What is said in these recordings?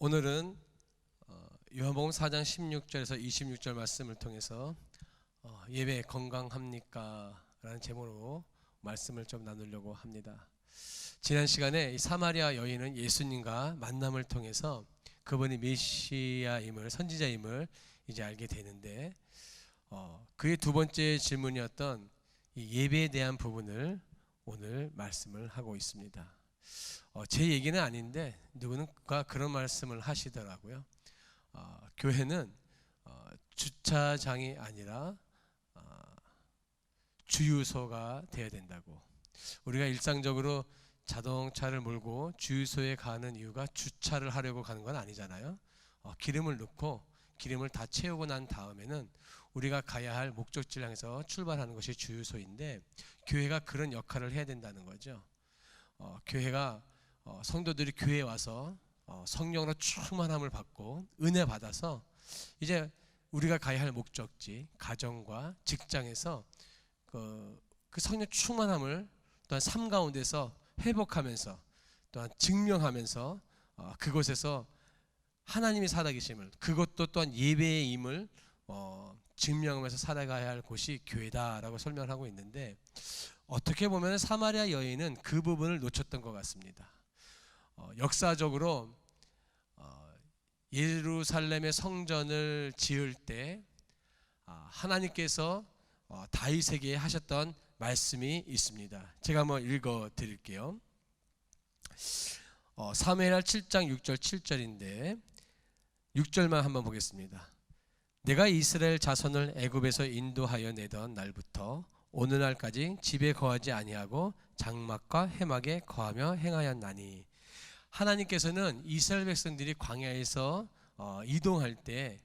오늘은 요한복음 4장 16절에서 26절 말씀을 통해서 예배 건강합니까? 라는 제목으로 말씀을 좀 나누려고 합니다. 지난 시간에 이 사마리아 여인은 예수님과 만남을 통해서 그분이 메시아임을, 선지자임을 이제 알게 되는데 그의 두 번째 질문이었던 이 예배에 대한 부분을 오늘 말씀을 하고 있습니다. 제 얘기는 아닌데 누군가 그런 말씀을 하시더라고요. 교회는 주차장이 아니라 주유소가 되어야 된다고. 우리가 일상적으로 자동차를 몰고 주유소에 가는 이유가 주차를 하려고 가는 건 아니잖아요. 기름을 넣고 기름을 다 채우고 난 다음에는 우리가 가야 할 목적지를 향해서 출발하는 것이 주유소인데, 교회가 그런 역할을 해야 된다는 거죠. 교회가 성도들이 교회에 와서 성령으로 충만함을 받고 은혜 받아서 이제 우리가 가야 할 목적지, 가정과 직장에서 그 성령 충만함을 또한 삶 가운데서 회복하면서 또한 증명하면서 그곳에서 하나님이 살아계심을, 그것도 또한 예배의 임을 증명하면서 살아가야 할 곳이 교회다라고 설명을 하고 있는데, 어떻게 보면 사마리아 여인은 그 부분을 놓쳤던 것 같습니다. 역사적으로 예루살렘의 성전을 지을 때 하나님께서 다윗에게 하셨던 말씀이 있습니다. 제가 한번 읽어 드릴게요. 사무엘하 7장 6절 7절인데 6절만 한번 보겠습니다. 내가 이스라엘 자손을 애굽에서 인도하여 내던 날부터 오늘날까지 집에 거하지 아니하고 장막과 해막에 거하며 행하였나니. 하나님께서는 이스라엘 백성들이 광야에서 이동할 때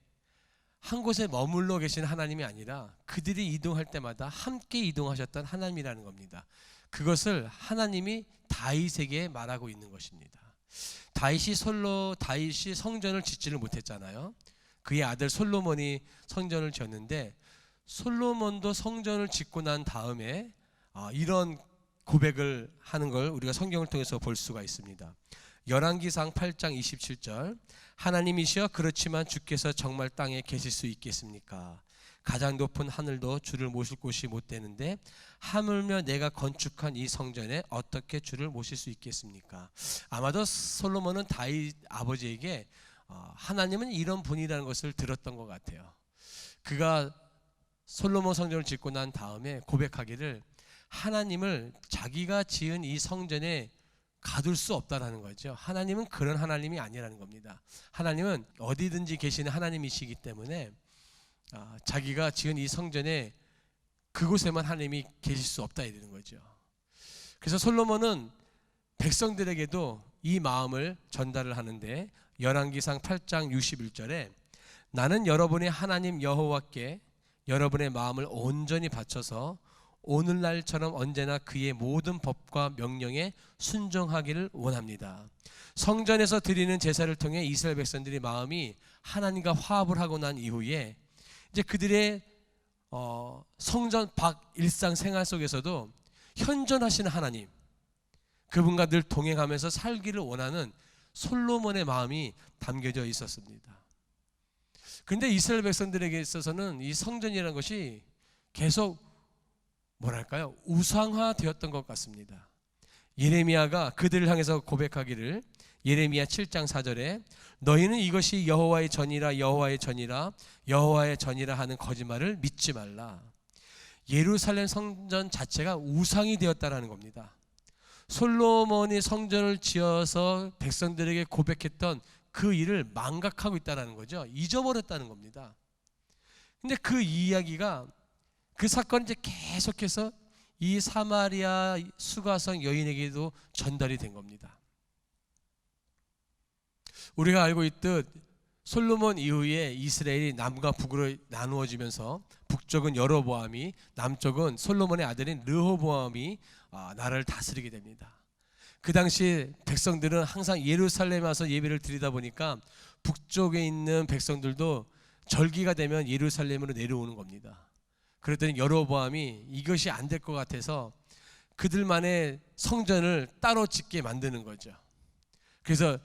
한 곳에 머물러 계신 하나님이 아니라 그들이 이동할 때마다 함께 이동하셨던 하나님이라는 겁니다. 그것을 하나님이 다윗에게 말하고 있는 것입니다. 다윗이 성전을 짓지를 못했잖아요. 그의 아들 솔로몬이 성전을 지었는데, 솔로몬도 성전을 짓고 난 다음에 이런 고백을 하는 걸 우리가 성경을 통해서 볼 수가 있습니다. 열왕기상 8장 27절, 하나님이시여 그렇지만 주께서 정말 땅에 계실 수 있겠습니까? 가장 높은 하늘도 주를 모실 곳이 못 되는데 하물며 내가 건축한 이 성전에 어떻게 주를 모실 수 있겠습니까? 아마도 솔로몬은 다윗 아버지에게 하나님은 이런 분이라는 것을 들었던 것 같아요. 그가 솔로몬 성전을 짓고 난 다음에 고백하기를 하나님을 자기가 지은 이 성전에 가둘 수 없다라는 거죠. 하나님은 그런 하나님이 아니라는 겁니다. 하나님은 어디든지 계시는 하나님이시기 때문에 자기가 지은 이 성전에 그곳에만 하나님이 계실 수 없다 이러는 거죠. 그래서 솔로몬은 백성들에게도 이 마음을 전달을 하는데, 열왕기상 8장 61절에 나는 여러분의 하나님 여호와께 여러분의 마음을 온전히 바쳐서 오늘날처럼 언제나 그의 모든 법과 명령에 순종하기를 원합니다. 성전에서 드리는 제사를 통해 이스라엘 백성들의 마음이 하나님과 화합을 하고 난 이후에 이제 그들의 성전 밖 일상생활 속에서도 현존하시는 하나님, 그분과 늘 동행하면서 살기를 원하는 솔로몬의 마음이 담겨져 있었습니다. 그런데 이스라엘 백성들에게 있어서는 이 성전이라는 것이 계속 우상화되었던 것 같습니다. 예레미야가 그들을 향해서 고백하기를, 예레미야 7장 4절에 너희는 이것이 여호와의 전이라 여호와의 전이라 여호와의 전이라 하는 거짓말을 믿지 말라. 예루살렘 성전 자체가 우상이 되었다라는 겁니다. 솔로몬이 성전을 지어서 백성들에게 고백했던 그 일을 망각하고 있다는 거죠. 잊어버렸다는 겁니다. 근데 그 이야기가, 그 사건이 이제 계속해서 이 사마리아 수가성 여인에게도 전달이 된 겁니다. 우리가 알고 있듯 솔로몬 이후에 이스라엘이 남과 북으로 나누어지면서 북쪽은 여로보암이, 남쪽은 솔로몬의 아들인 르호보암이 나라를 다스리게 됩니다. 그 당시 백성들은 항상 예루살렘에 와서 예배를 드리다 보니까 북쪽에 있는 백성들도 절기가 되면 예루살렘으로 내려오는 겁니다. 그랬더니 여로보암이 이것이 안 될 것 같아서 그들만의 성전을 따로 짓게 만드는 거죠. 그래서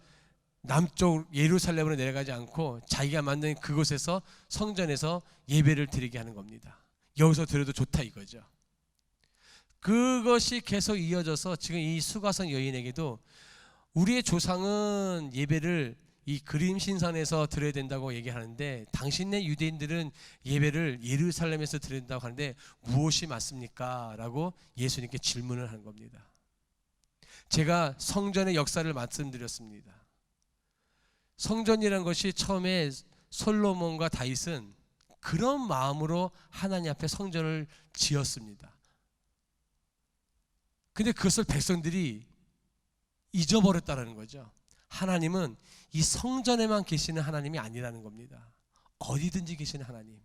남쪽 예루살렘으로 내려가지 않고 자기가 만든 그곳에서 성전에서 예배를 드리게 하는 겁니다. 여기서 드려도 좋다 이거죠. 그것이 계속 이어져서 지금 이 수가성 여인에게도 우리의 조상은 예배를 이 그림 신상에서 드려야 된다고 얘기하는데 당신네 유대인들은 예배를 예루살렘에서 드려야 된다고 하는데 무엇이 맞습니까? 라고 예수님께 질문을 하는 겁니다. 제가 성전의 역사를 말씀드렸습니다. 성전이라는 것이 처음에 솔로몬과 다윗은 그런 마음으로 하나님 앞에 성전을 지었습니다. 근데 그것을 백성들이 잊어버렸다는 거죠. 하나님은 이 성전에만 계시는 하나님이 아니라는 겁니다. 어디든지 계시는 하나님.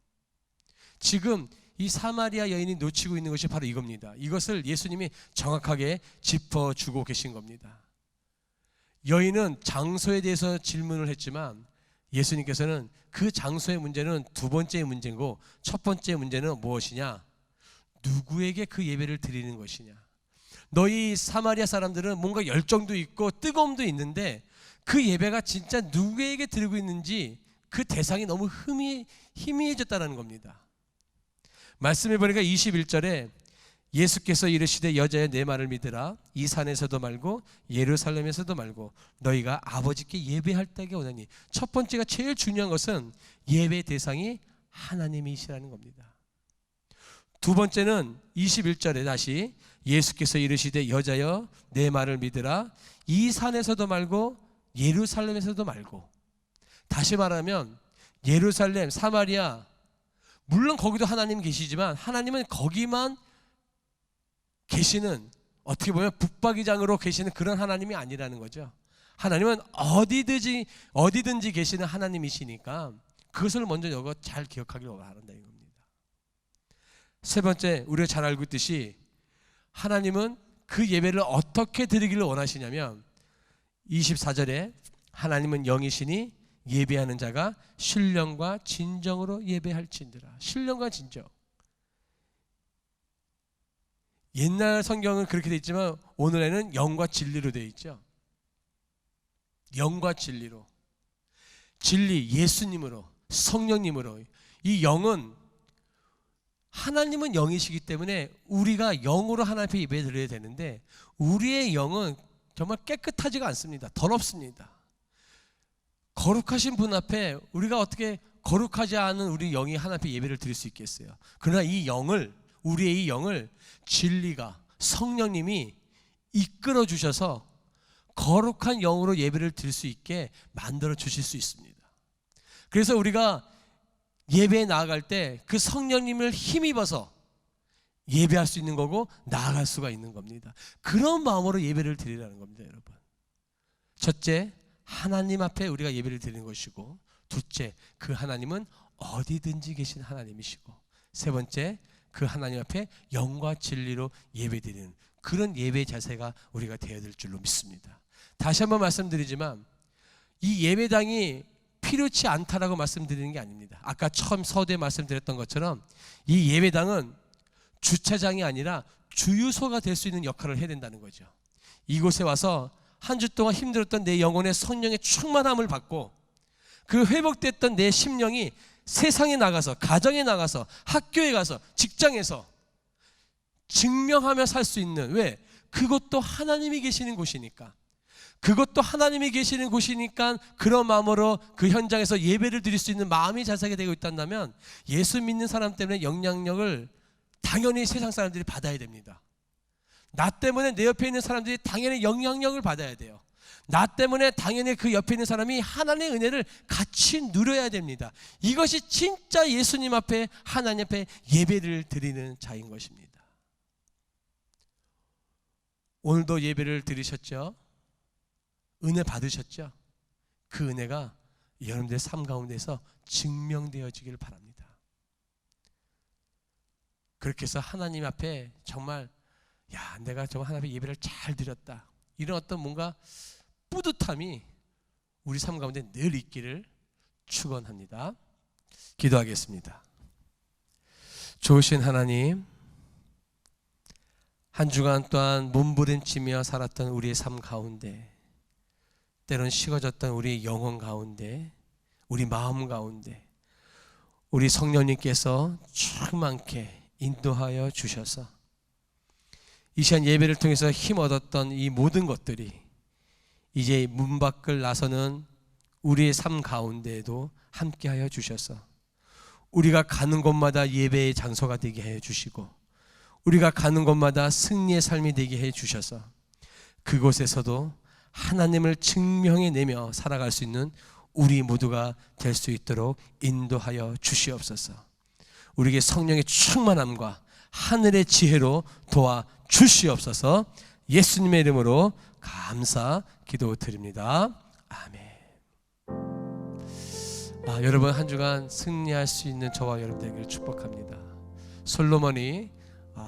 지금 이 사마리아 여인이 놓치고 있는 것이 바로 이겁니다. 이것을 예수님이 정확하게 짚어주고 계신 겁니다. 여인은 장소에 대해서 질문을 했지만 예수님께서는 그 장소의 문제는 두 번째 문제고 첫 번째 문제는 무엇이냐? 누구에게 그 예배를 드리는 것이냐? 너희 사마리아 사람들은 뭔가 열정도 있고 뜨거움도 있는데 그 예배가 진짜 누구에게 드리고 있는지 그 대상이 너무 희미해졌다는 겁니다. 말씀해 보니까 21절에 예수께서 이르시되 여자여 내 말을 믿으라. 이 산에서도 말고 예루살렘에서도 말고 너희가 아버지께 예배할 때가 오나니. 첫 번째가 제일 중요한 것은 예배 대상이 하나님이시라는 겁니다. 두 번째는 21절에 다시 예수께서 이르시되 여자여 내 말을 믿으라. 이 산에서도 말고 예루살렘에서도 말고. 다시 말하면 예루살렘, 사마리아, 물론 거기도 하나님 계시지만 하나님은 거기만 계시는, 어떻게 보면 북박이장으로 계시는 그런 하나님이 아니라는 거죠. 하나님은 어디든지 계시는 하나님이시니까 그것을 먼저 이거 잘 기억하기를 바란다 이겁니다. 세 번째, 우리가 잘 알고 있듯이 하나님은 그 예배를 어떻게 드리기를 원하시냐면 24절에 하나님은 영이시니 예배하는 자가 신령과 진정으로 예배할진대라. 신령과 진정. 옛날 성경은 그렇게 돼 있지만 오늘에는 영과 진리로 되어 있죠. 영과 진리로. 진리, 예수님으로, 성령님으로. 이 영은, 하나님은 영이시기 때문에 우리가 영으로 하나님 앞에 예배 드려야 되는데 우리의 영은 정말 깨끗하지가 않습니다. 더럽습니다. 거룩하신 분 앞에 우리가 어떻게 거룩하지 않은 우리 영이 하나님 앞에 예배를 드릴 수 있겠어요? 그러나 이 영을, 우리의 이 영을 진리가, 성령님이 이끌어 주셔서 거룩한 영으로 예배를 드릴 수 있게 만들어 주실 수 있습니다. 그래서 우리가 예배에 나아갈 때 그 성령님을 힘입어서 예배할 수 있는 거고 나아갈 수가 있는 겁니다. 그런 마음으로 예배를 드리라는 겁니다, 여러분. 첫째, 하나님 앞에 우리가 예배를 드리는 것이고, 둘째, 그 하나님은 어디든지 계신 하나님이시고, 세 번째, 그 하나님 앞에 영과 진리로 예배드리는 그런 예배 자세가 우리가 되어야 될 줄로 믿습니다. 다시 한번 말씀드리지만 이 예배당이 필요치 않다라고 말씀드리는 게 아닙니다. 아까 처음 서두에 말씀드렸던 것처럼 이 예배당은 주차장이 아니라 주유소가 될 수 있는 역할을 해야 된다는 거죠. 이곳에 와서 한 주 동안 힘들었던 내 영혼의 성령의 충만함을 받고 그 회복됐던 내 심령이 세상에 나가서, 가정에 나가서, 학교에 가서, 직장에서 증명하며 살 수 있는, 왜? 그것도 하나님이 계시는 곳이니까. 그것도 하나님이 계시는 곳이니까 그런 마음으로 그 현장에서 예배를 드릴 수 있는 마음이 자세하게 되고 있다면 예수 믿는 사람 때문에 영향력을 당연히 세상 사람들이 받아야 됩니다. 나 때문에 내 옆에 있는 사람들이 당연히 영향력을 받아야 돼요. 나 때문에 당연히 그 옆에 있는 사람이 하나님의 은혜를 같이 누려야 됩니다. 이것이 진짜 예수님 앞에, 하나님 앞에 예배를 드리는 자인 것입니다. 오늘도 예배를 드리셨죠? 은혜 받으셨죠? 그 은혜가 여러분들의 삶 가운데서 증명되어지길 바랍니다. 그렇게 해서 하나님 앞에 정말, 야, 내가 정말 하나님 앞에 예배를 잘 드렸다, 이런 어떤 뭔가 뿌듯함이 우리 삶 가운데 늘 있기를 축원합니다. 기도하겠습니다. 좋으신 하나님, 한 주간 동안 몸부림치며 살았던 우리의 삶 가운데 때론 식어졌던 우리 영혼 가운데, 우리 마음 가운데 우리 성령님께서 충만케 인도하여 주셔서 이 시간 예배를 통해서 힘 얻었던 이 모든 것들이 이제 문 밖을 나서는 우리의 삶 가운데에도 함께하여 주셔서 우리가 가는 곳마다 예배의 장소가 되게 해 주시고 우리가 가는 곳마다 승리의 삶이 되게 해 주셔서 그곳에서도 하나님을 증명해내며 살아갈 수 있는 우리 모두가 될 수 있도록 인도하여 주시옵소서. 우리에게 성령의 충만함과 하늘의 지혜로 도와 주시옵소서. 예수님의 이름으로 감사 기도드립니다. 아멘. 여러분 한 주간 승리할 수 있는 저와 여러분 되기를 축복합니다. 솔로몬이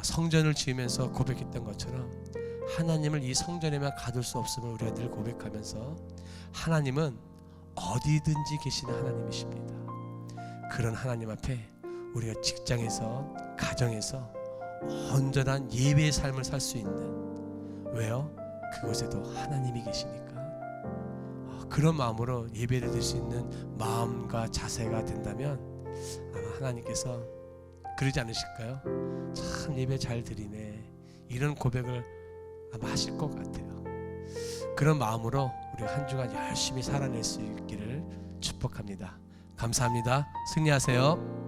성전을 지으면서 고백했던 것처럼 하나님을 이 성전에만 가둘 수 없음을 우리가 늘 고백하면서 하나님은 어디든지 계시는 하나님이십니다. 그런 하나님 앞에 우리가 직장에서 가정에서 온전한 예배의 삶을 살 수 있는, 왜요? 그곳에도 하나님이 계시니까 그런 마음으로 예배를 드릴 수 있는 마음과 자세가 된다면 아마 하나님께서 그러지 않으실까요? 참 예배 잘 드리네, 이런 고백을 아마 하실 것 같아요. 그런 마음으로 우리 한 주간 열심히 살아낼 수 있기를 축복합니다. 감사합니다. 승리하세요.